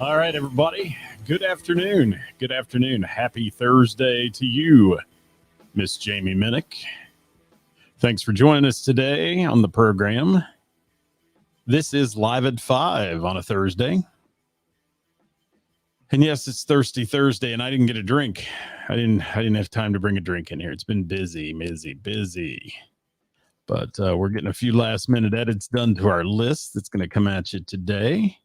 All right, everybody. Good afternoon. Good afternoon. Happy Thursday to you, Miss Jamie Minnick. Thanks for joining us today on the program. This is Live at 5 on a Thursday. And yes, it's Thirsty Thursday, and I didn't get a drink. I didn't have time to bring a drink in here. It's been busy. But we're getting a few last minute edits done to our list that's going to come at you today.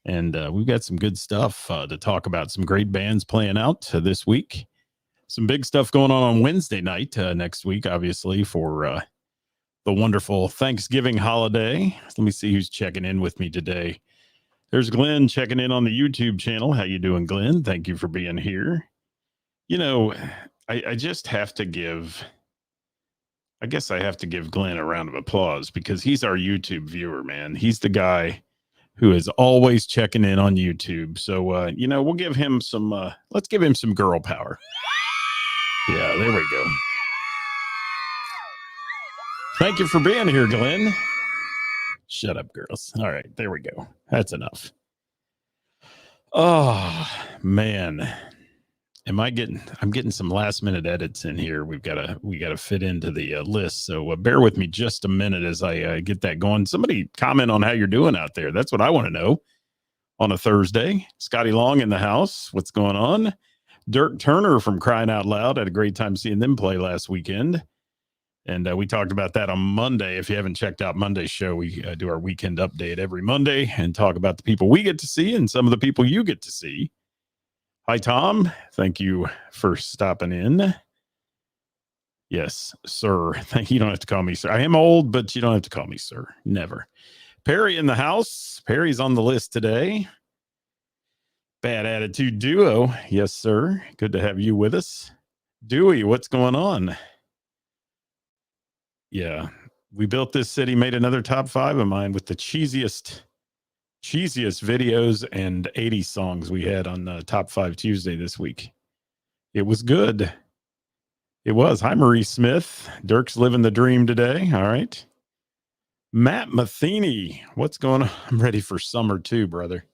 And we've got some good stuff to talk about. Some great bands playing out this week. Some big stuff going on Wednesday night next week, obviously, for the wonderful Thanksgiving holiday. Let me see who's checking in with me today. There's Glenn checking in on the YouTube channel. How you doing, Glenn? Thank you for being here. You know, I just have to give... I guess I have to give Glenn a round of applause because he's our YouTube viewer, man. He's the guy who is always checking in on YouTube. So, we'll give him some, let's give him some girl power. Yeah, there we go. Thank you for being here, Glenn. Shut up, girls. All right, there we go. That's enough. Oh, man. I'm getting some last minute edits in here. We got to fit into the list. So bear with me just a minute as I get that going. Somebody comment on how you're doing out there. That's what I want to know on a Thursday. Scotty Long in the house. What's going on? Dirk Turner from Crying Out Loud. Had a great time seeing them play last weekend. And we talked about that on Monday. If you haven't checked out Monday's show, we do our weekend update every Monday and talk about the people we get to see and some of the people you get to see. Hi, Tom. Thank you for stopping in. Yes, sir. You don't have to call me sir. I am old, but you don't have to call me sir. Never. Perry in the house. Perry's on the list today. Bad Attitude Duo. Yes, sir. Good to have you with us. Dewey, what's going on? Yeah, we built this city, made another top 5 of mine with the cheesiest videos and 80 songs we had on Top 5 Tuesday this week. It was good. It was. Hi, Marie Smith. Dirk's living the dream today. All right. Matt Matheny. What's going on? I'm ready for summer too, brother.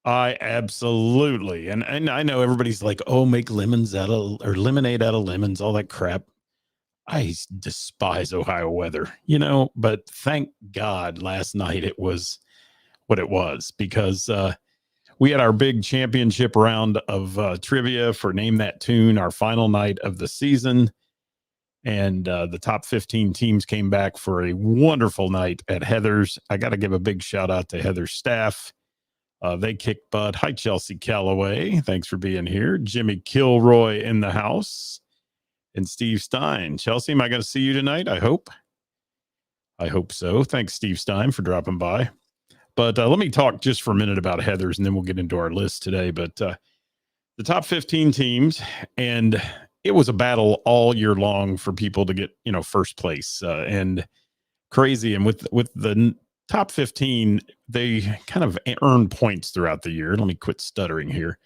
I absolutely. And I know everybody's like, oh, make lemonade out of lemons, all that crap. I despise Ohio weather, but thank God last night it was what it was, because we had our big championship round of trivia for Name That Tune, our final night of the season. And the top 15 teams came back for a wonderful night at Heather's. I got to give a big shout out to Heather's staff. They kicked butt. Hi, Chelsea Calloway. Thanks for being here. Jimmy Kilroy in the house. And Steve Stein. Chelsea, am I going to see you tonight? I hope so. Thanks, Steve Stein, for dropping by. But let me talk just for a minute about Heather's, and then we'll get into our list today. But the top 15 teams, and it was a battle all year long for people to get, first place, and crazy. And with the top 15, they kind of earn points throughout the year. Let me quit stuttering here.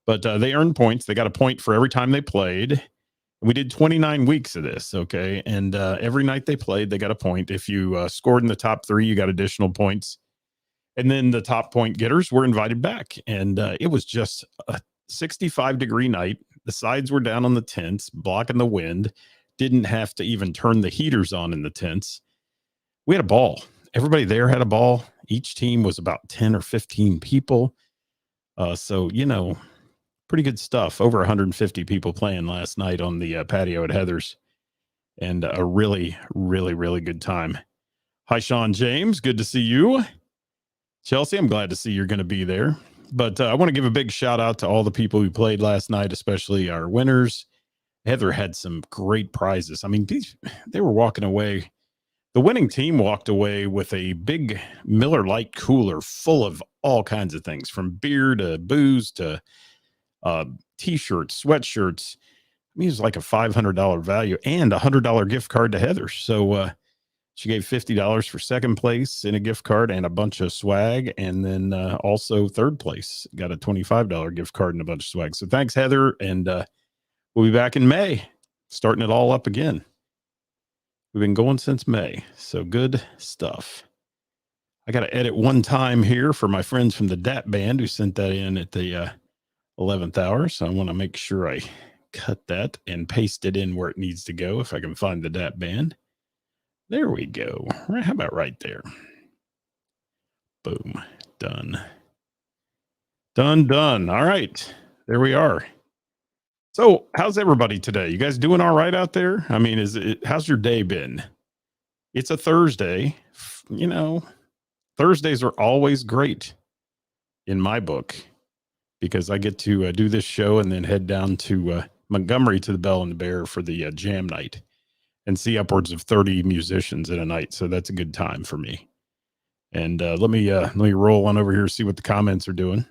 But they earned points. They got a point for every time they played. We did 29 weeks of this, okay? And every night they played, they got a point. If you scored in the top 3, you got additional points. And then the top point getters were invited back. And it was just a 65-degree night. The sides were down on the tents, blocking the wind. Didn't have to even turn the heaters on in the tents. We had a ball. Everybody there had a ball. Each team was about 10 or 15 people. So, pretty good stuff. Over 150 people playing last night on the patio at Heather's. And a really, really, really good time. Hi, Sean James. Good to see you. Chelsea, I'm glad to see you're going to be there. But I want to give a big shout out to all the people who played last night, especially our winners. Heather had some great prizes. I mean, they were walking away. The winning team walked away with a big Miller Lite cooler full of all kinds of things, from beer to booze to t-shirts, sweatshirts. I mean, it was like a $500 value and a $100 gift card to Heather. So she gave $50 for second place in a gift card and a bunch of swag. And then also third place got a $25 gift card and a bunch of swag. So thanks, Heather. And we'll be back in May, starting it all up again. We've been going since May. So good stuff. I got to edit one time here for my friends from the DAT band who sent that in at the 11th hour. So I want to make sure I cut that and paste it in where it needs to go if I can find the DAT band. There we go. How about right there? Boom. Done. Done. All right. There we are. So how's everybody today? You guys doing all right out there? I mean, how's your day been? It's a Thursday. You know, Thursdays are always great in my book because I get to do this show and then head down to Montgomery to the Bell and the Bear for the jam night and see upwards of 30 musicians in a night. So that's a good time for me. And let me roll on over here, see what the comments are doing.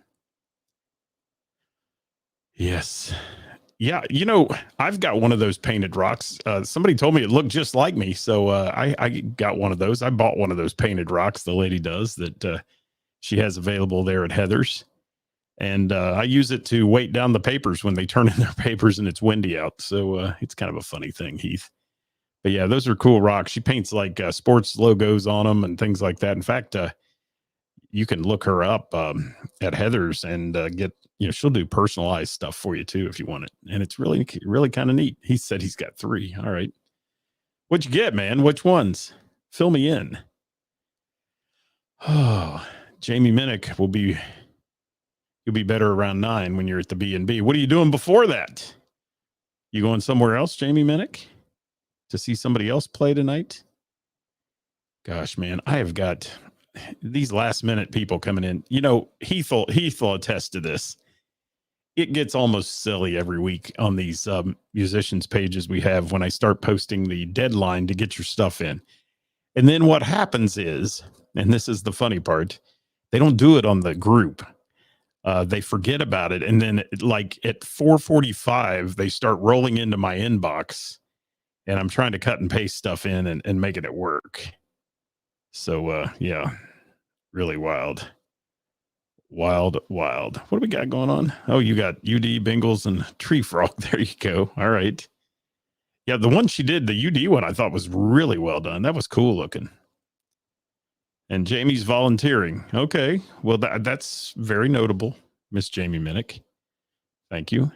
Yes. Yeah, I've got one of those painted rocks. Somebody told me it looked just like me, so I got one of those. I bought one of those painted rocks. The lady does that. She has available there at Heather's, and I use it to weight down the papers when they turn in their papers and it's windy out. So it's kind of a funny thing, Heath. But yeah, those are cool rocks. She paints like sports logos on them and things like that. In fact, you can look her up at Heather's and get, she'll do personalized stuff for you too if you want it. And it's really, really kind of neat. He said he's got 3. All right. What'd you get, man? Which ones? Fill me in. Oh, Jamie Minnick you'll be better around 9 when you're at the B&B. What are you doing before that? You going somewhere else, Jamie Minnick, to see somebody else play tonight? Gosh, man, I have got these last minute people coming in. Heath will attest to this. It gets almost silly every week on these musicians pages we have when I start posting the deadline to get your stuff in. And then what happens is, and this is the funny part, they don't do it on the group. They forget about it. And then like at 4:45, they start rolling into my inbox and I'm trying to cut and paste stuff in and making it work. So, yeah, really wild. Wild. What do we got going on? Oh, you got UD, Bengals, and Tree Frog. There you go. All right. Yeah, the one she did, the UD one, I thought was really well done. That was cool looking. And Jamie's volunteering. Okay. Well, that's very notable, Miss Jamie Minnick. Thank you.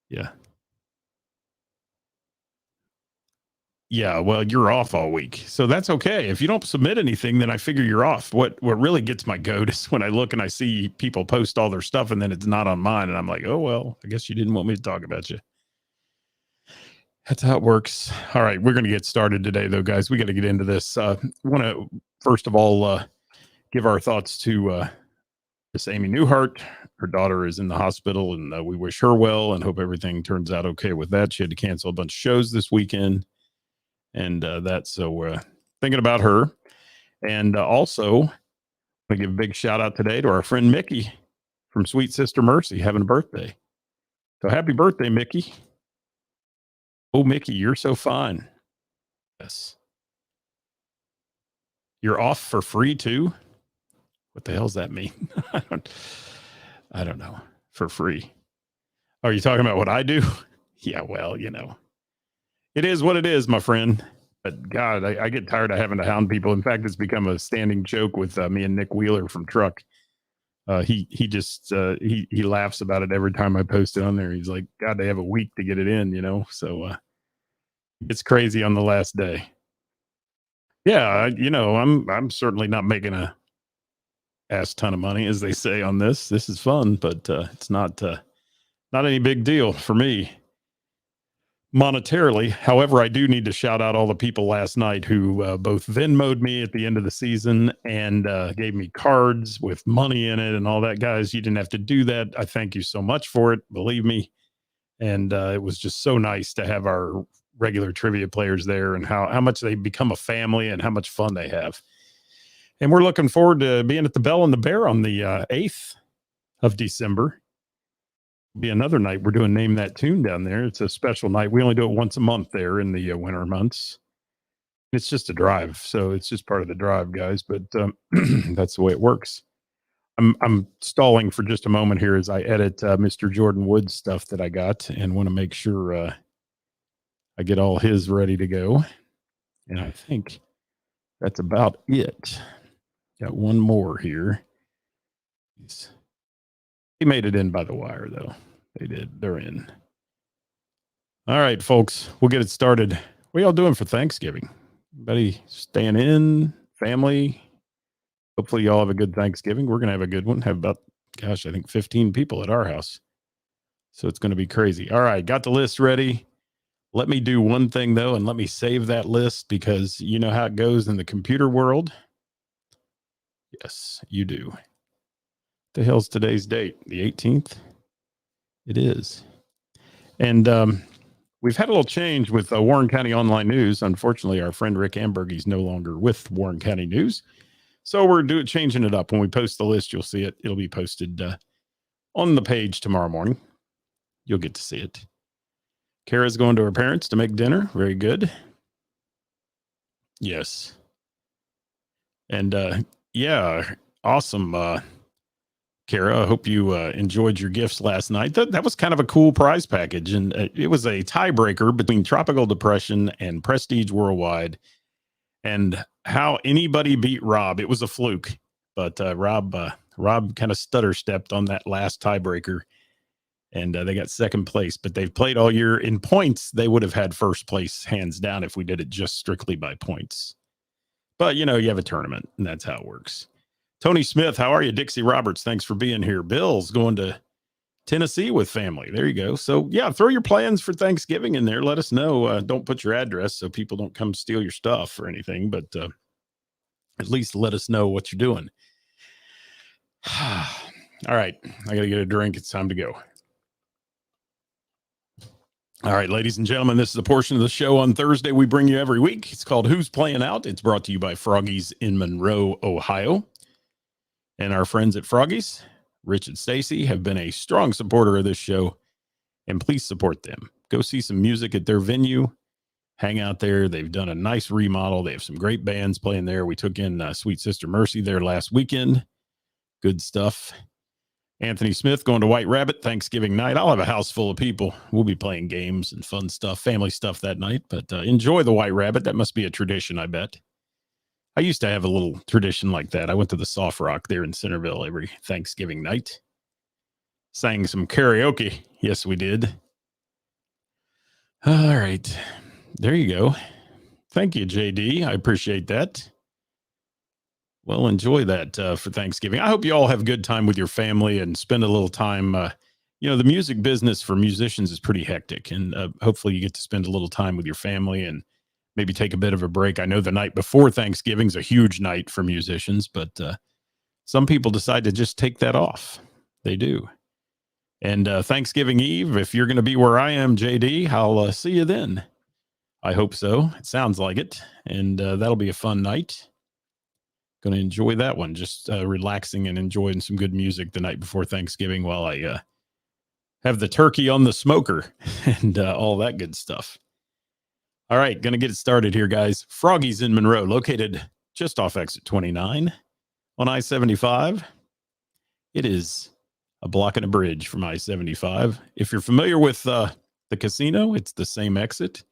Yeah. Yeah, well, you're off all week. So that's okay. If you don't submit anything, then I figure you're off. What really gets my goat is when I look and I see people post all their stuff and then it's not on mine. And I'm like, oh, well, I guess you didn't want me to talk about you. That's how it works. All right, we're going to get started today, though, guys. We got to get into this. I want to, first of all, give our thoughts to Miss Amy Newhart. Her daughter is in the hospital, and we wish her well and hope everything turns out okay with that. She had to cancel a bunch of shows this weekend. And so we're thinking about her. And also, I give a big shout out today to our friend Mickey from Sweet Sister Mercy having a birthday. So happy birthday, Mickey. Oh, Mickey, you're so fine. Yes. You're off for free too? What the hell does that mean? I don't know. For free. Are you talking about what I do? Yeah, well, it is what it is, my friend. But God, I get tired of having to hound people. In fact, it's become a standing joke with me and Nick Wheeler from Truck. He just he laughs about it every time I post it on there. He's like, God, they have a week to get it in, So it's crazy on the last day. Yeah, I'm certainly not making a ass ton of money, as they say on this. This is fun, but it's not any big deal for me monetarily. However, I do need to shout out all the people last night who both Venmo'd me at the end of the season and gave me cards with money in it and all that. Guys, you didn't have to do that. I thank you so much for it. Believe me. And it was just so nice to have our regular trivia players there and how much they become a family and how much fun they have. And we're looking forward to being at the Bell and the Bear on the 8th of December. Be another night. We're doing Name That Tune down there. It's a special night. We only do it once a month there in the winter months. It's just a drive, so it's just part of the drive, guys. But that's the way it works. I'm stalling for just a moment here as I edit Mr. Jordan Wood's stuff that I got and want to make sure I get all his ready to go. And I think That's about it. Got one more here. He made it in by the wire, though. They did. They're in. All right, folks, we'll get it started. What y'all doing for Thanksgiving? Everybody staying in, family? Hopefully y'all have a good Thanksgiving. We're going to have a good one. Have about, I think 15 people at our house. So it's going to be crazy. All right, got the list ready. Let me do one thing, though, and let me save that list because you know how it goes in the computer world. Yes, you do. What the hell's today's date? The 18th? It is. And we've had a little change with Warren County Online News. Unfortunately, our friend Rick Amberg is no longer with Warren County News. So we're changing it up. When we post the list, you'll see it. It'll be posted on the page tomorrow morning. You'll get to see it. Kara's going to her parents to make dinner. Very good. Yes. And yeah, awesome. Kara, I hope you enjoyed your gifts last night. That was kind of a cool prize package. And it was a tiebreaker between Tropical Depression and Prestige Worldwide. And how anybody beat Rob, it was a fluke. But Rob kind of stutter stepped on that last tiebreaker. And they got second place. But they've played all year. In points, they would have had first place hands down if we did it just strictly by points. But, you know, you have a tournament, and that's how it works. Tony Smith, how are you? Dixie Roberts, thanks for being here. Bill's going to Tennessee with family. There you go. So, yeah, throw your plans for Thanksgiving in there. Let us know. Don't put your address so people don't come steal your stuff or anything, but at least let us know what you're doing. All right, I got to get a drink. It's time to go. All right, ladies and gentlemen, this is a portion of the show on Thursday we bring you every week. It's called Who's Playin Out? It's brought to you by Froggies in Monroe, Ohio. And our friends at Froggies, Rich and Stacy, have been a strong supporter of this show. And please support them. Go see some music at their venue. Hang out there. They've done a nice remodel. They have some great bands playing there. We took in Sweet Sister Mercy there last weekend. Good stuff. Anthony Smith going to White Rabbit Thanksgiving night. I'll have a house full of people. We'll be playing games and fun stuff, family stuff that night. But enjoy the White Rabbit. That must be a tradition, I bet. I used to have a little tradition like that. I went to the Soft Rock there in Centerville every Thanksgiving night. Sang some karaoke. Yes, we did. All right. There you go. Thank you, JD. I appreciate that. Well, enjoy that for Thanksgiving. I hope you all have a good time with your family and spend a little time. You know, the music business for musicians is pretty hectic, and hopefully you get to spend a little time with your family and maybe take a bit of a break. I know the night before Thanksgiving is a huge night for musicians, but some people decide to just take that off. They do. And Thanksgiving Eve, if you're going to be where I am, JD, I'll see you then. I hope so. It sounds like it. And that'll be a fun night. Going to enjoy that one. Just relaxing and enjoying some good music the night before Thanksgiving while I have the turkey on the smoker and all that good stuff. All right, going to get it started here, guys. Froggies in Monroe, located just off exit 29 on I-75. It is a block and a bridge from I-75. If you're familiar with the casino, it's the same exit.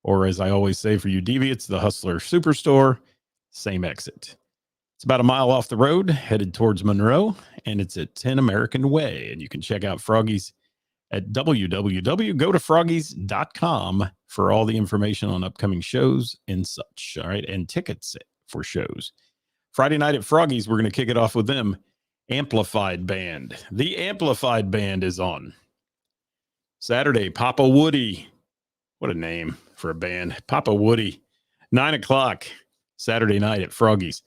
Or as I always say for you deviants, the Hustler Superstore, same exit. It's about a mile off the road, headed towards Monroe, and it's at 10 American Way. And you can check out Froggies at www.gotofroggies.com for all the information on upcoming shows and such. All right, and tickets for shows. Friday night at Froggies, we're going to kick it off with them. Amplified Band. The Amplified Band is on. Saturday, Papa Woody. What a name for a band. Papa Woody. 9 o'clock, Saturday night at Froggies.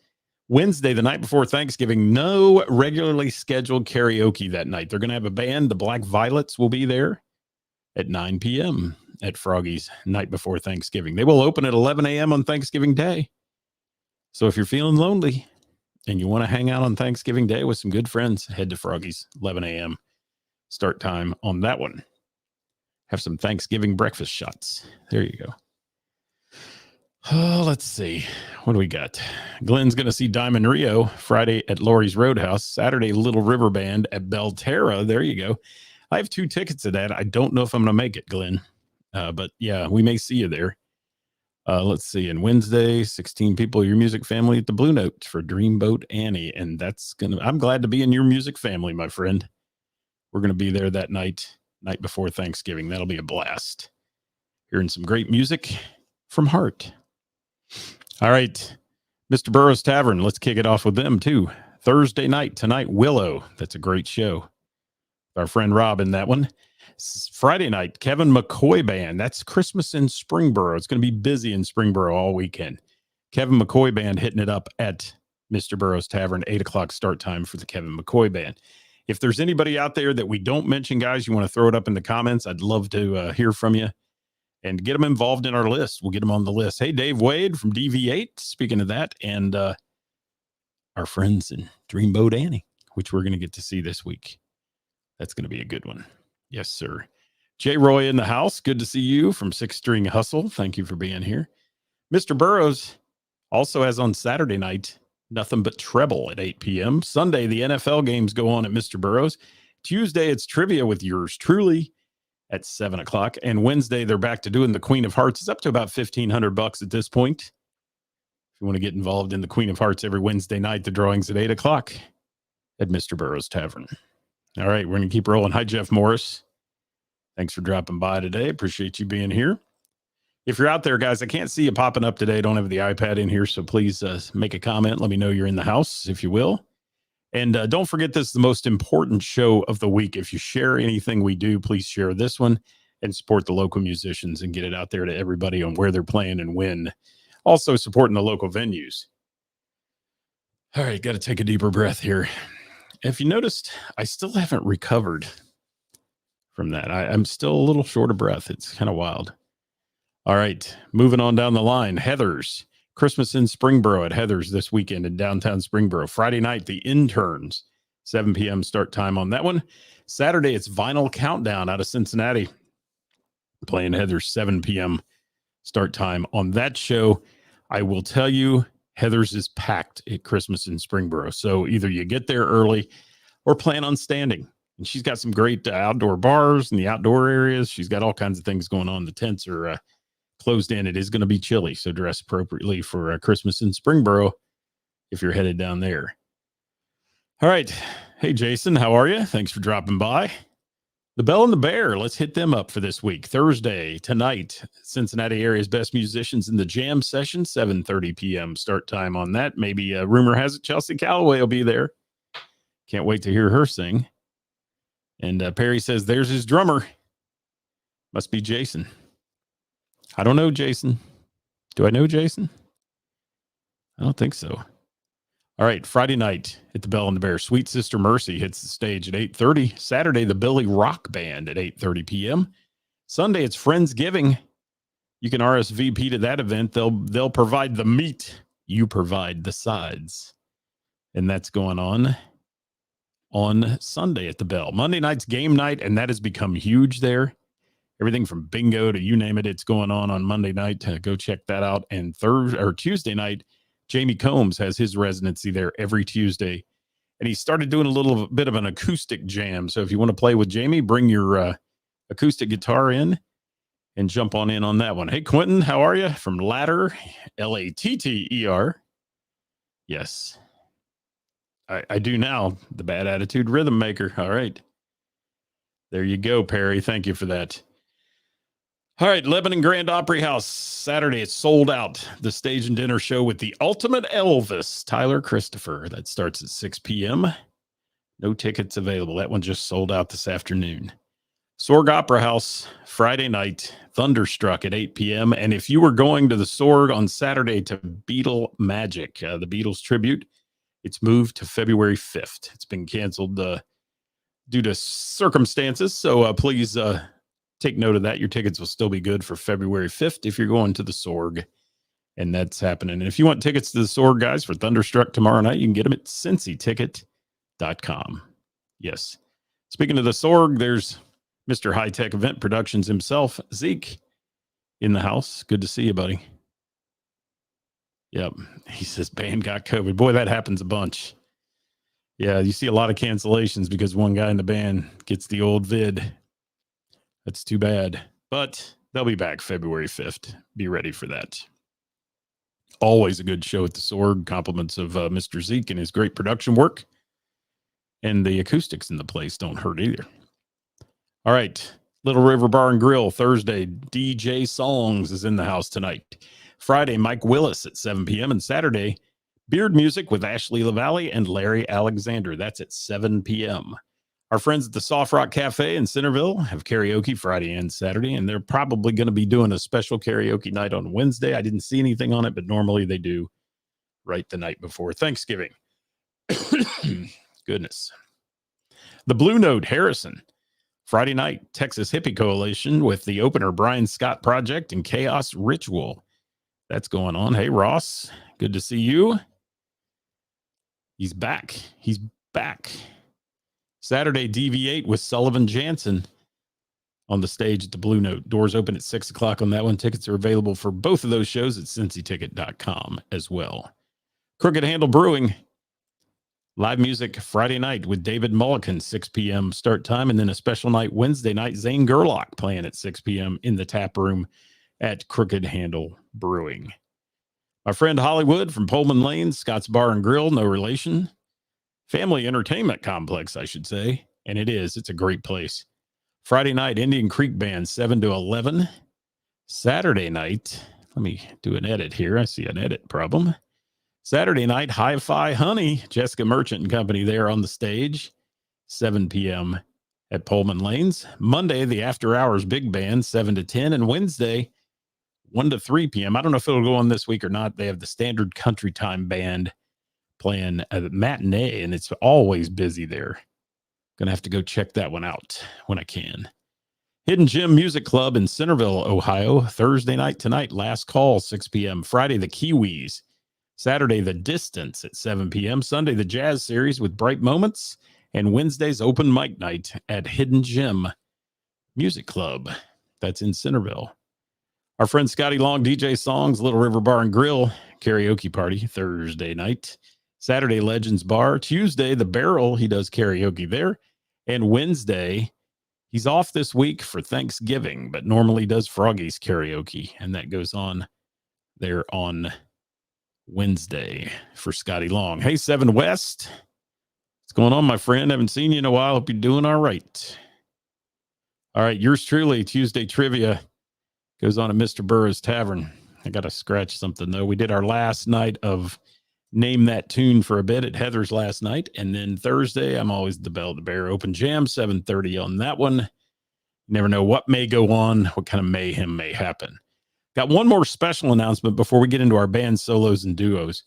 Wednesday, the night before Thanksgiving, no regularly scheduled karaoke that night. They're going to have a band. The Black Violets will be there at 9 p.m. at Froggies, night before Thanksgiving. They will open at 11 a.m. on Thanksgiving Day. So if you're feeling lonely and you want to hang out on Thanksgiving Day with some good friends, head to Froggies, 11 a.m. start time on that one. Have some Thanksgiving breakfast shots. There you go. Oh, let's see. What do we got? Glenn's going to see Diamond Rio Friday at Laurie's Roadhouse. Saturday, Little River Band at Belterra. There you go. I have 2 tickets to that. I don't know if I'm going to make it, Glenn. But yeah, we may see you there. Let's see. And Wednesday, 16 people, your music family at the Blue Note for Dreamboat Annie. And I'm glad to be in your music family, my friend. We're going to be there that night before Thanksgiving. That'll be a blast. Hearing some great music from Heart. All right. Mr. Burroughs Tavern. Let's kick it off with them too. Thursday night tonight, Willow. That's a great show. Our friend Rob in that one. Friday night, Kevin McCoy Band. That's Christmas in Springboro. It's going to be busy in Springboro all weekend. Kevin McCoy Band hitting it up at Mr. Burroughs Tavern, 8 o'clock start time for the Kevin McCoy Band. If there's anybody out there that we don't mention, guys, you want to throw it up in the comments, I'd love to hear from you and get them involved in our list. We'll get them on the list. Hey, Dave Wade from DV8, speaking of that, and our friends in Dreamboat Annie, which we're going to get to see this week. That's going to be a good one. Yes, sir. Jay Roy in the house. Good to see you from Six String Hustle. Thank you for being here. Mr. Burroughs also has on Saturday night, nothing but treble at 8 p.m. Sunday, the NFL games go on at Mr. Burroughs. Tuesday, it's trivia with yours truly at 7 o'clock. And Wednesday, they're back to doing the Queen of Hearts. It's up to about $1,500 at this point. If you want to get involved in the Queen of Hearts every Wednesday night, the drawing's at 8 o'clock at Mr. Burroughs Tavern. All right, we're going to keep rolling. Hi, Jeff Morris. Thanks for dropping by today. Appreciate you being here. If you're out there, guys, I can't see you popping up today. I don't have the iPad in here, so please make a comment. Let me know you're in the house, if you will. And don't forget, this is the most important show of the week. If you share anything we do, please share this one and support the local musicians and get it out there to everybody on where they're playing and when. Also supporting the local venues. All right, got to take a deeper breath here. If you noticed, I still haven't recovered from that. I'm still a little short of breath. It's kind of wild. All right, moving on down the line. Heather's. Christmas in Springboro at Heather's this weekend in downtown Springboro. Friday night, the Interns. 7 p.m. start time on that one. Saturday, it's Vinyl Countdown out of Cincinnati. Playing Heather's 7 p.m. start time on that show. I will tell you, Heather's is packed at Christmas in Springboro. So either you get there early or plan on standing. And she's got some great outdoor bars in the outdoor areas. She's got all kinds of things going on. The tents are closed in. It is going to be chilly, so dress appropriately for Christmas in Springboro if you're headed down there. All right. Hey, Jason, how are you? Thanks for dropping by. The Bell and the Bear, let's hit them up for this week. Thursday, tonight, Cincinnati area's best musicians in the jam session, 7:30 p.m. start time on that. Maybe rumor has it Chelsea Calloway will be there. Can't wait to hear her sing. And Perry says there's his drummer. Must be Jason. I don't know Jason. Do I know Jason? I don't think so. All right, Friday night at the Bell and the Bear, Sweet Sister Mercy hits the stage at 8:30. Saturday, the Billy Rock Band at 8:30 p.m. Sunday, it's Friendsgiving. You can RSVP to that event. They'll provide the meat. You provide the sides. And that's going on Sunday at the Bell. Monday night's game night, and that has become huge there. Everything from bingo to you name it, it's going on Monday night. Go check that out. And Tuesday night, Jamie Combs has his residency there every Tuesday. And he started doing a little bit of an acoustic jam. So if you want to play with Jamie, bring your acoustic guitar in and jump on in on that one. Hey, Quentin, how are you? From Ladder, Latter. Yes. I do now. The Bad Attitude Rhythm Maker. All right. There you go, Perry. Thank you for that. All right, Lebanon Grand Opry House, Saturday, it's sold out. The stage and dinner show with the ultimate Elvis, Tyler Christopher. That starts at 6 p.m. No tickets available. That one just sold out this afternoon. Sorg Opera House, Friday night, Thunderstruck at 8 p.m. And if you were going to the Sorg on Saturday to Beatle Magic, the Beatles tribute, it's moved to February 5th. It's been canceled due to circumstances, so please take note of that. Your tickets will still be good for February 5th if you're going to the Sorg, and that's happening. And if you want tickets to the Sorg, guys, for Thunderstruck tomorrow night, you can get them at cincyticket.com. Yes. Speaking of the Sorg, there's Mr. High Tech Event Productions himself, Zeke, in the house. Good to see you, buddy. Yep. He says band got COVID. Boy, that happens a bunch. Yeah, you see a lot of cancellations because one guy in the band gets the old vid. That's too bad. But they'll be back February 5th. Be ready for that. Always a good show at the Sword. Compliments of Mr. Zeke and his great production work. And the acoustics in the place don't hurt either. All right. Little River Bar and Grill, Thursday. DJ Songs is in the house tonight. Friday, Mike Willis at 7 p.m. And Saturday, Beard Music with Ashley LaValle and Larry Alexander. That's at 7 p.m. Our friends at the Soft Rock Cafe in Centerville have karaoke Friday and Saturday, and they're probably going to be doing a special karaoke night on Wednesday. I didn't see anything on it, but normally they do right the night before Thanksgiving. Goodness. The Blue Note, Harrison. Friday night, Texas Hippie Coalition with the opener Brian Scott Project and Chaos Ritual. That's going on. Hey, Ross, good to see you. He's back. He's back. Saturday, DV8 with Sullivan Jansen on the stage at the Blue Note. Doors open at 6 o'clock on that one. Tickets are available for both of those shows at cincyticket.com as well. Crooked Handle Brewing. Live music Friday night with David Mulliken, 6 p.m. start time, and then a special night Wednesday night, Zane Gerlach playing at 6 p.m. in the tap room at Crooked Handle Brewing. My friend Hollywood from Pullman Lane, Scott's Bar and Grill, no relation. Family entertainment complex, I should say, and it is. It's a great place. Friday night, Indian Creek Band, 7 to 11. Saturday night, let me do an edit here. I see an edit problem. Saturday night, Hi-Fi Honey, Jessica Merchant and Company there on the stage, 7 p.m. at Pullman Lanes. Monday, the After Hours Big Band, 7 to 10. And Wednesday, 1 to 3 p.m. I don't know if it'll go on this week or not. They have the Standard Country Time Band playing a matinee, and it's always busy there. Going to have to go check that one out when I can. Hidden Gem Music Club in Centerville, Ohio, Thursday night tonight, last call, 6 p.m. Friday, the Kiwis. Saturday, The Distance at 7 p.m. Sunday, the Jazz Series with Bright Moments. And Wednesday's open mic night at Hidden Gem Music Club. That's in Centerville. Our friend Scotty Long, DJ Songs, Little River Bar and Grill, karaoke party Thursday night. Saturday, Legends Bar. Tuesday, The Barrel. He does karaoke there. And Wednesday, he's off this week for Thanksgiving, but normally does Froggy's karaoke. And that goes on there on Wednesday for Scotty Long. Hey, 7 West. What's going on, my friend? Haven't seen you in a while. Hope you're doing all right. All right, yours truly, Tuesday trivia goes on at Mr. Burroughs Tavern. I got to scratch something, though. We did our last night of Name That Tune for a bit at Heather's last night. And then Thursday, I'm always the Bell to Bear Open Jam, 7:30 on that one. You never know what may go on, what kind of mayhem may happen. Got one more special announcement before we get into our band solos and duos.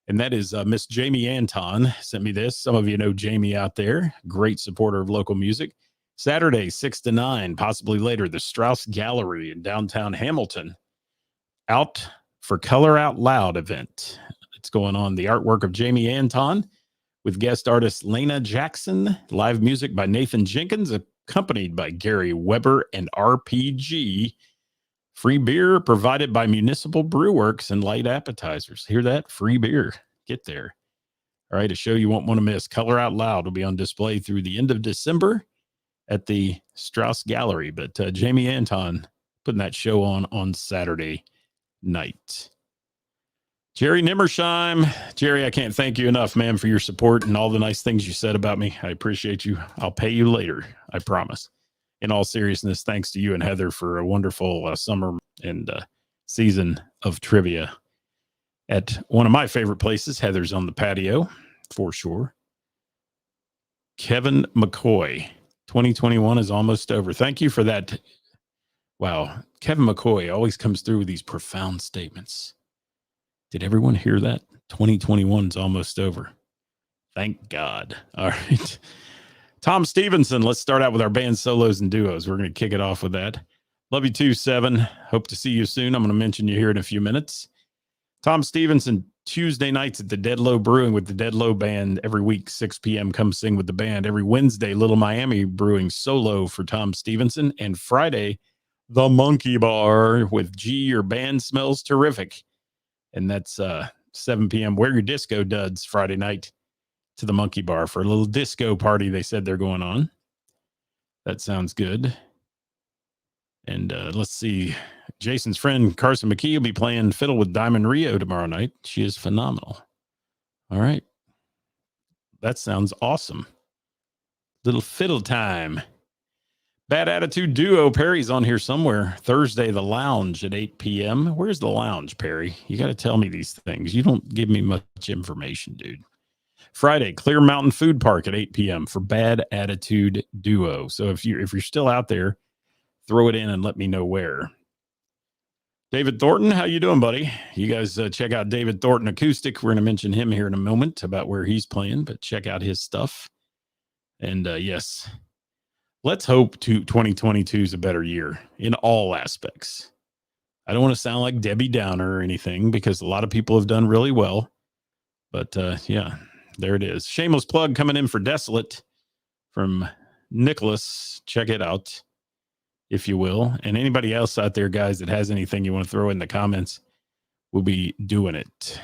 And that is Miss Jamie Anton sent me this. Some of you know Jamie out there. Great supporter of local music. Saturday, 6 to 9, possibly later, the Strauss Gallery in downtown Hamilton. Out for Color Out Loud event. It's going on. The artwork of Jamie Anton with guest artist Lena Jackson. Live music by Nathan Jenkins, accompanied by Gary Weber and RPG. Free beer provided by Municipal Brew Works and light appetizers. Hear that? Free beer. Get there. All right, a show you won't want to miss. Color Out Loud will be on display through the end of December at the Strauss Gallery. But Jamie Anton putting that show on Saturday night. Jerry Nimmersheim. Jerry, I can't thank you enough, man, for your support and all the nice things you said about me. I appreciate you. I'll pay you later. I promise. In all seriousness, thanks to you and Heather for a wonderful summer and season of trivia at one of my favorite places. Heather's on the patio, for sure. Kevin McCoy, 2021 is almost over. Thank you for that. Wow. Kevin McCoy always comes through with these profound statements. Did everyone hear that? 2021 is almost over. Thank God. All right. Tom Stevenson, let's start out with our band solos and duos. We're going to kick it off with that. Love you too, 7. Hope to see you soon. I'm going to mention you here in a few minutes. Tom Stevenson, Tuesday nights at the Dead Low Brewing with the Dead Low Band. Every week, 6 p.m., come sing with the band. Every Wednesday, Little Miami Brewing solo for Tom Stevenson. And Friday, the Monkey Bar with G. Your band smells terrific. And that's 7 p.m. Wear your disco duds Friday night to the Monkey Bar for a little disco party they said they're going on. That sounds good. And let's see. Jason's friend Carson McKee will be playing fiddle with Diamond Rio tomorrow night. She is phenomenal. All right. That sounds awesome. Little fiddle time. Bad Attitude Duo. Perry's on here somewhere. Thursday, the Lounge at 8 p.m. Where's the Lounge, Perry? You got to tell me these things. You don't give me much information, dude. Friday, Clear Mountain Food Park at 8 p.m. for Bad Attitude Duo. So if you're still out there, throw it in and let me know where. David Thornton, how you doing, buddy? You guys check out David Thornton Acoustic. We're going to mention him here in a moment about where he's playing, but check out his stuff. And yes, let's hope 2022 is a better year in all aspects. I don't want to sound like Debbie Downer or anything because a lot of people have done really well. But yeah, there it is. Shameless plug coming in for Desolate from Nicholas. Check it out, if you will. And anybody else out there, guys, that has anything you want to throw in the comments, we'll be doing it.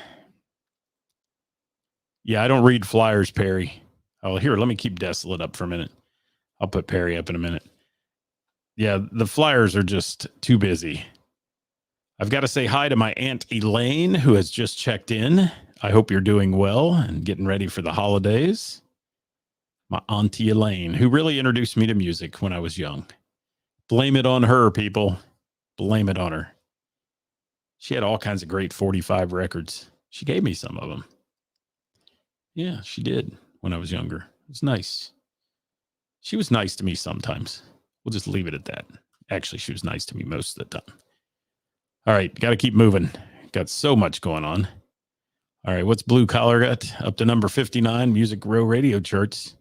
Yeah, I don't read flyers, Perry. Oh, here, let me keep Desolate up for a minute. I'll put Perry up in a minute. Yeah, the flyers are just too busy. I've got to say hi to my Aunt Elaine, who has just checked in. I hope you're doing well and getting ready for the holidays. My Auntie Elaine, who really introduced me to music when I was young. Blame it on her, people. Blame it on her. She had all kinds of great 45 records. She gave me some of them. Yeah, she did when I was younger. It was nice. She was nice to me sometimes. We'll just leave it at that. Actually, she was nice to me most of the time. All right, got to keep moving. Got so much going on. All right, what's Blue Collar got? Up to number 59, Music Row radio charts.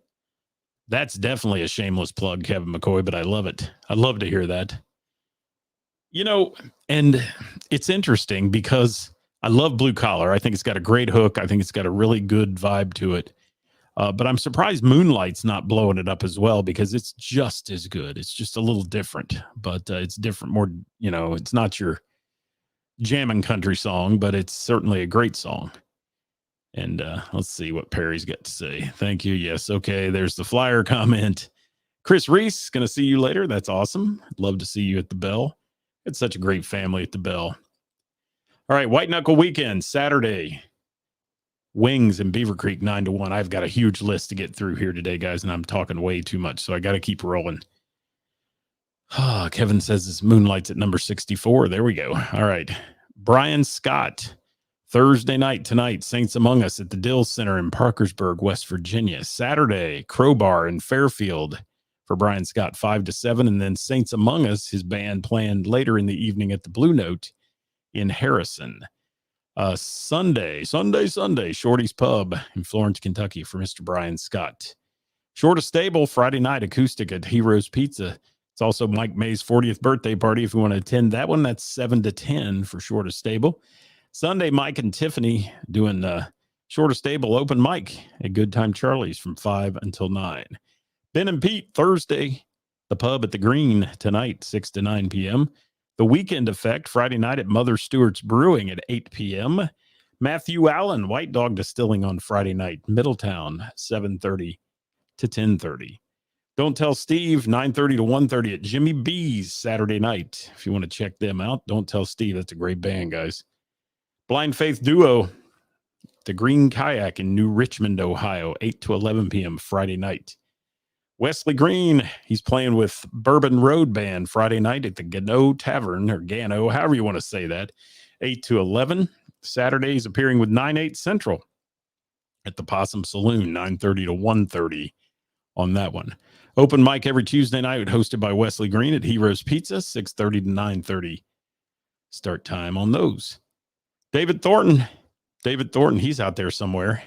That's definitely a shameless plug, Kevin McCoy, but I love it. I'd love to hear that. You know, and it's interesting because I love Blue Collar. I think it's got a great hook. I think it's got a really good vibe to it. But I'm surprised Moonlight's not blowing it up as well because it's just as good. It's just a little different, but it's different, more, you know, it's not your jamming country song, but it's certainly a great song. And let's see what Perry's got to say. Thank you. Yes. Okay. There's the flyer comment. Chris Reese, going to see you later. That's awesome. I'd love to see you at the Bell. It's such a great family at the Bell. All right. White Knuckle Weekend, Saturday. Wings in Beaver Creek, 9 to 1. I've got a huge list to get through here today, guys, and I'm talking way too much, so I got to keep rolling. Kevin says this Moonlight's at number 64. There we go. All right. Brian Scott, Thursday night tonight, Saints Among Us at the Dill Center in Parkersburg, West Virginia. Saturday, Crowbar in Fairfield for Brian Scott, 5 to 7. And then Saints Among Us, his band, planned later in the evening at the Blue Note in Harrison. Sunday, Shorty's Pub in Florence, Kentucky for Mr. Brian Scott. Shortest Stable, Friday night, acoustic at Heroes Pizza. It's also Mike May's 40th birthday party. If you want to attend that one, that's 7 to 10 for Shortest Stable. Sunday, Mike and Tiffany doing Shortest Stable open mic at Good Time Charlie's from 5 until 9. Ben and Pete, Thursday, the pub at the Green tonight, 6 to 9 p.m. The Weekend Effect, Friday night at Mother Stewart's Brewing at 8 p.m. Matthew Allen, White Dog Distilling on Friday night, Middletown, 7:30 to 10:30. Don't Tell Steve, 9:30 to 1:30 at Jimmy B's Saturday night. If you want to check them out, Don't Tell Steve. That's a great band, guys. Blind Faith Duo, the Green Kayak in New Richmond, Ohio, 8 to 11 p.m. Friday night. Wesley Green, he's playing with Bourbon Road Band Friday night at the Gano Tavern, or Gano, however you want to say that, 8 to 11. Saturday, he's appearing with 9/8 Central at the Possum Saloon, 9:30 to 1:30 on that one. Open mic every Tuesday night, hosted by Wesley Green at Heroes Pizza, 6:30 to 9:30. Start time on those. David Thornton, he's out there somewhere.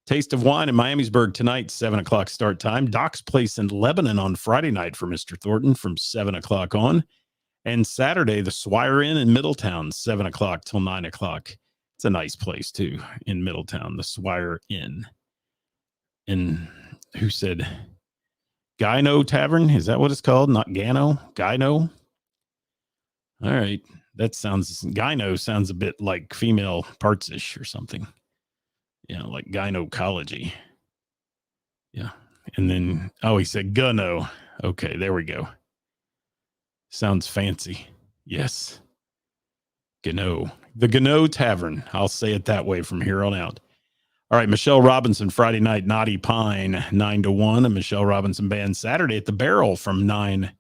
Taste of Wine in Miamisburg tonight, 7 o'clock start time. Doc's Place in Lebanon on Friday night for Mr. Thornton from 7 o'clock on. And Saturday, the Swire Inn in Middletown, 7 o'clock till 9 o'clock. It's a nice place, too, in Middletown, the Swire Inn. And who said Gino Tavern? Is that what it's called? Not Gano? Gino? All right. Gino sounds a bit like female parts-ish or something. Yeah, like gynecology. Yeah. And then, he said Gunno. Okay, there we go. Sounds fancy. Yes. Gano. The Gano Tavern. I'll say it that way from here on out. All right, Michelle Robinson, Friday night, Naughty Pine, 9 to 1. And Michelle Robinson Band Saturday at the Barrel from 9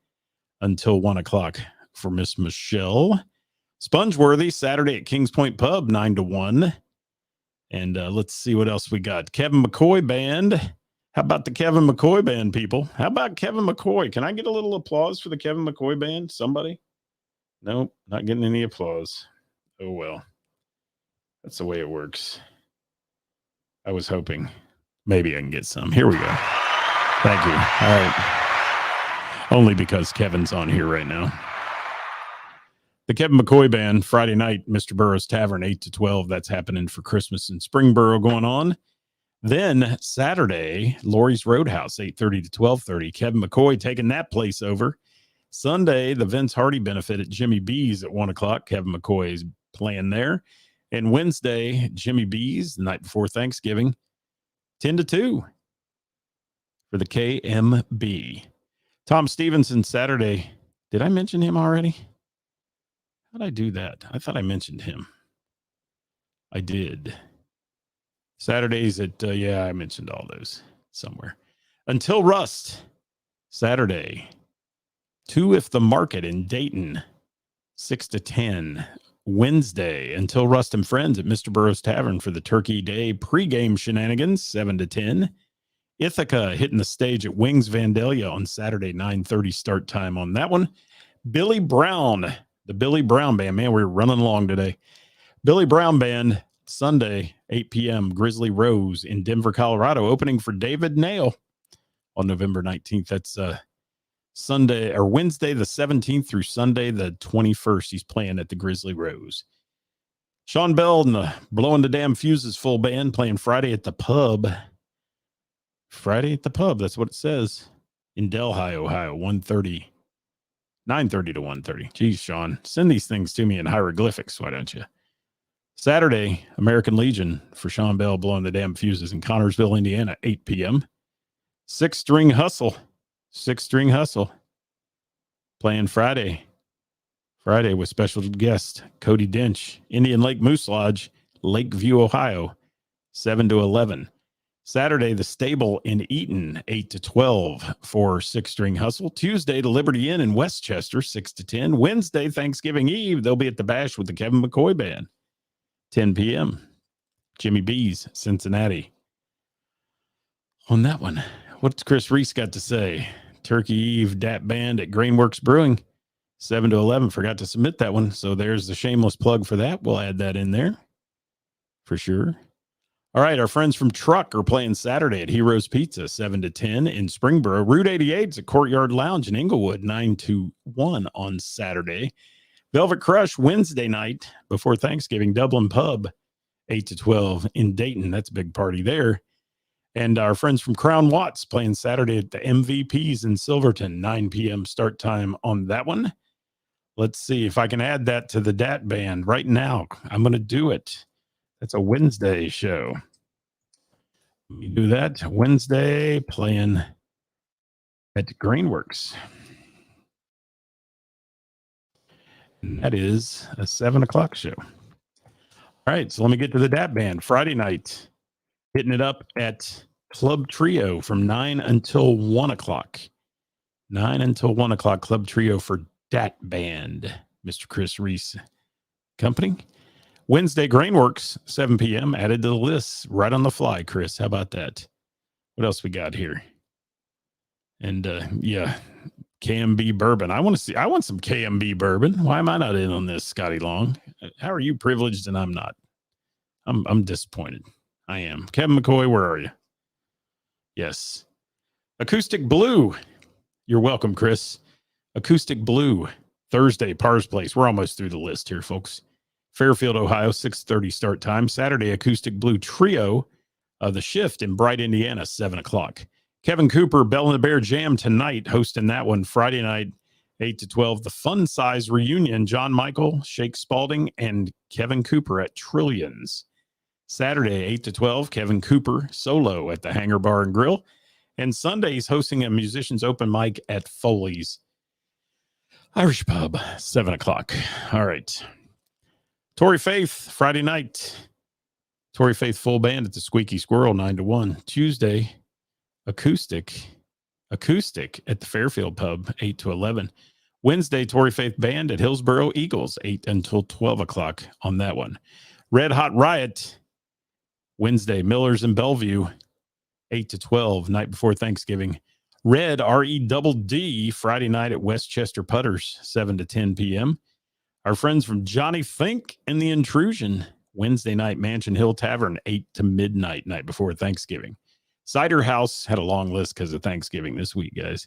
until 1 o'clock for Miss Michelle. Spongeworthy, Saturday at Kings Point Pub, 9 to 1. And let's see what else we got. Kevin McCoy Band. How about the Kevin McCoy Band, people? How about Kevin McCoy? Can I get a little applause for the Kevin McCoy Band? Somebody? Nope, not getting any applause. Oh, well. That's the way it works. I was hoping maybe I can get some. Here we go. Thank you. All right. Only because Kevin's on here right now. The Kevin McCoy Band, Friday night, Mr. Burroughs Tavern, 8 to 12. That's happening for Christmas in Springboro going on. Then Saturday, Lori's Roadhouse, 8:30 to 12:30. Kevin McCoy taking that place over. Sunday, the Vince Hardy benefit at Jimmy B's at 1 o'clock. Kevin McCoy is playing there. And Wednesday, Jimmy B's, the night before Thanksgiving, 10 to 2 for the KMB. Tom Stevenson, Saturday. Did I mention him already? How did I do that? I thought I mentioned him. I did. Saturdays at, I mentioned all those somewhere. Until Rust, Saturday. 2 If the Market in Dayton, 6 to 10. Wednesday, Until Rust and Friends at Mr. Burroughs Tavern for the Turkey Day pregame shenanigans, 7 to 10. Ithaca hitting the stage at Wings Vandalia on Saturday, 9:30 start time on that one. Billy Brown, the Billy Brown Band. Man, we're running along today. Billy Brown Band, Sunday, 8 p.m., Grizzly Rose in Denver, Colorado, opening for David Nail on November 19th. That's Sunday or Wednesday the 17th through Sunday the 21st. He's playing at the Grizzly Rose. Sean Bell and the Blowing the Damn Fuses full band playing Friday at the Pub. Friday at the Pub, that's what it says. In Delhi, Ohio, 9:30 to 1:30. Geez, Sean, send these things to me in hieroglyphics, why don't you? Saturday, American Legion for Sean Bell, Blowing the Damn Fuses in Connorsville, Indiana, 8 p.m. Six String Hustle, playing Friday with special guest Cody Dench, Indian Lake Moose Lodge, Lakeview, Ohio, 7 to 11. Saturday, the Stable in Eaton, 8 to 12 for Six String Hustle. Tuesday, the Liberty Inn in Westchester, 6 to 10. Wednesday, Thanksgiving Eve, they'll be at the Bash with the Kevin McCoy Band, 10 p.m. Jimmy B's, Cincinnati. On that one, what's Chris Reese got to say? Turkey Eve Dat Band at Grainworks Brewing, 7 to 11. Forgot to submit that one, so there's the shameless plug for that. We'll add that in there for sure. All right, our friends from Truck are playing Saturday at Heroes Pizza, 7 to 10 in Springboro. Route 88's at Courtyard Lounge in Inglewood, 9 to 1 on Saturday. Velvet Crush Wednesday night before Thanksgiving, Dublin Pub, 8 to 12 in Dayton. That's a big party there. And our friends from Crown Watts playing Saturday at the MVPs in Silverton, 9 p.m. start time on that one. Let's see if I can add that to the DAT band right now. I'm going to do it. That's a Wednesday show. We do that Wednesday playing at Grainworks. And that is a 7 o'clock show. All right, so let me get to the DAT band. Friday night, hitting it up at Club Trio from 9 until 1 o'clock. 9 until 1 o'clock, Club Trio for DAT band. Mr. Chris Reese Company. Wednesday, Grainworks, 7 p.m. added to the list right on the fly, Chris. How about that? What else we got here? And KMB bourbon. I want some KMB bourbon. Why am I not in on this, Scotty Long? How are you privileged and I'm not? I'm disappointed. I am. Kevin McCoy, where are you? Yes. Acoustic Blue. You're welcome, Chris. Acoustic Blue, Thursday, Pars Place. We're almost through the list here, folks. Fairfield, Ohio, 6:30 start time. Saturday, Acoustic Blue Trio of the Shift in Bright, Indiana, 7 o'clock. Kevin Cooper, Bell and the Bear Jam tonight, hosting that one. Friday night, 8 to 12. The Fun Size Reunion, John Michael, Shake Spalding, and Kevin Cooper at Trillions. Saturday, 8 to 12, Kevin Cooper solo at the Hangar Bar and Grill. And Sunday, he's hosting a musician's open mic at Foley's. Irish Pub, 7 o'clock. All right. Tory Faith, Friday night. Tory Faith full band at the Squeaky Squirrel, 9 to 1. Tuesday, acoustic at the Fairfield Pub, 8 to 11. Wednesday, Tory Faith band at Hillsboro Eagles, 8 until 12 o'clock on that one. Red Hot Riot, Wednesday, Millers in Bellevue, 8 to 12, night before Thanksgiving. Red, REDD, Friday night at Westchester Putters, 7 to 10 p.m. Our friends from Johnny Fink and the Intrusion, Wednesday night, Mansion Hill Tavern, 8 to midnight, night before Thanksgiving. Cider House had a long list because of Thanksgiving this week, guys.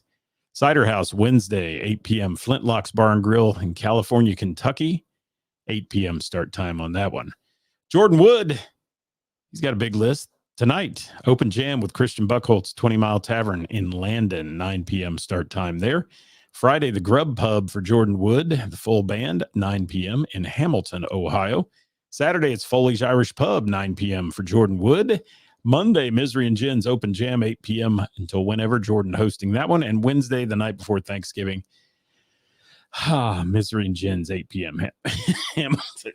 Cider House, Wednesday, 8 p.m. Flintlocks Bar and Grill in California, Kentucky, 8 p.m. start time on that one. Jordan Wood, he's got a big list. Tonight, Open Jam with Christian Buckholtz, 20 Mile Tavern in Landon, 9 p.m. start time there. Friday, the Grub Pub for Jordan Wood, the full band, 9 p.m. in Hamilton, Ohio. Saturday, it's Foley's Irish Pub, 9 p.m. for Jordan Wood. Monday, Misery and Gin's Open Jam, 8 p.m. until whenever, Jordan hosting that one. And Wednesday, the night before Thanksgiving, Misery and Gin's, 8 p.m. Hamilton.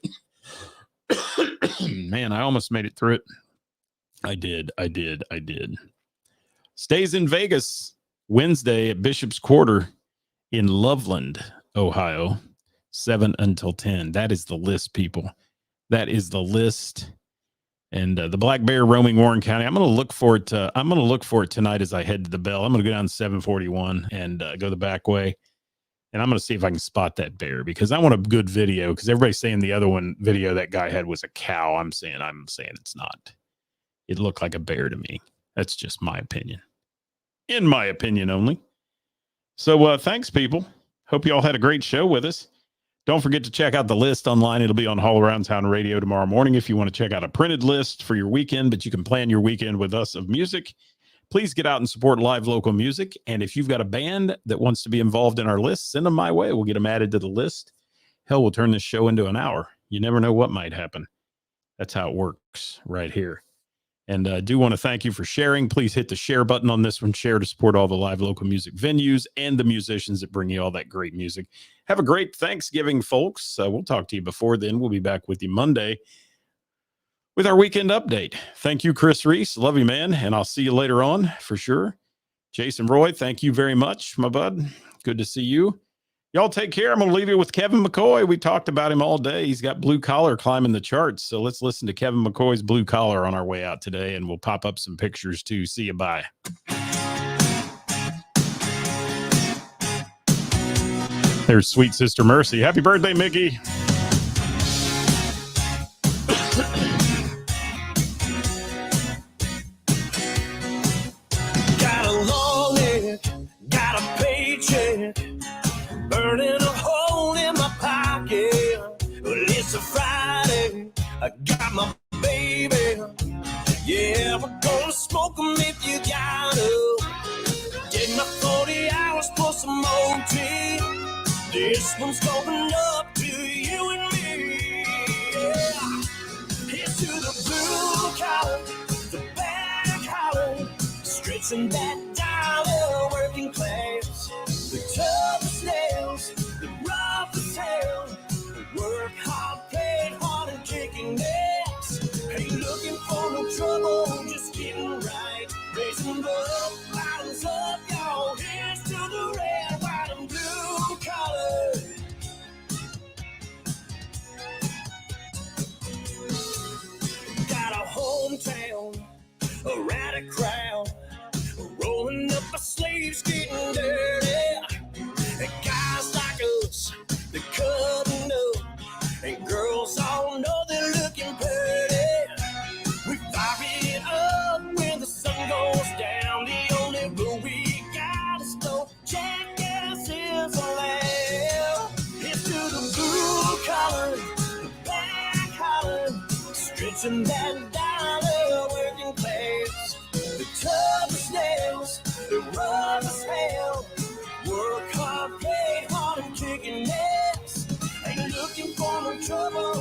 Man, I almost made it through it. I did. Stays in Vegas, Wednesday at Bishop's Quarter in Loveland, Ohio, 7 until 10. That is the list, people. That is the list. And the Black Bear roaming Warren County. I'm going to look for it. I'm going to look for it tonight as I head to the Bell. I'm going to go down 741 and go the back way. And I'm going to see if I can spot that bear because I want a good video because everybody's saying the other one video that guy had was a cow. I'm saying it's not. It looked like a bear to me. That's just my opinion. In my opinion only. So thanks, people. Hope you all had a great show with us. Don't forget to check out the list online. It'll be on All Around Town Radio tomorrow morning if you want to check out a printed list for your weekend, but you can plan your weekend with us of music. Please get out and support live local music. And if you've got a band that wants to be involved in our list, send them my way. We'll get them added to the list. Hell, we'll turn this show into an hour. You never know what might happen. That's how it works right here. And I do want to thank you for sharing. Please hit the share button on this one. Share to support all the live local music venues and the musicians that bring you all that great music. Have a great Thanksgiving, folks. We'll talk to you before then. We'll be back with you Monday with our weekend update. Thank you, Chris Reese. Love you, man. And I'll see you later on for sure. Jason Roy, thank you very much, my bud. Good to see you. Y'all take care. I'm going to leave you with Kevin McCoy. We talked about him all day. He's got Blue Collar climbing the charts. So let's listen to Kevin McCoy's Blue Collar on our way out today, and we'll pop up some pictures too. See you. Bye. There's Sweet Sister Mercy. Happy birthday, Mickey. Got a long neck, got a paycheck. Burning a hole in my pocket. Well, it's a Friday. I got my baby. Yeah, we're gonna smoke 'em if you gotta. Did my 40 hours plus some OT. This one's going up to you and me. Yeah. Here's to the blue collar, the back collar, stretching that dollar working class. The toughest nails, the roughest hell. Work hard, play hard, and kicking necks. Ain't looking for no trouble, just getting right. Raising up, bottoms up, y'all. Here's to the red, white, and blue collar. Got a hometown, a rowdy crowd. Rolling up our sleeves, getting dirty. And guys like us, they're cutting up. And girls all know they're looking pretty. We fire it up when the sun goes down. The only rule we got is no jackasses allowed. Here's to the blue collar, the black collar, stretching that dollar working class. The toughest nails, the roughest hell. Work hard, play hard, and kicking necks. Ain't looking for no trouble.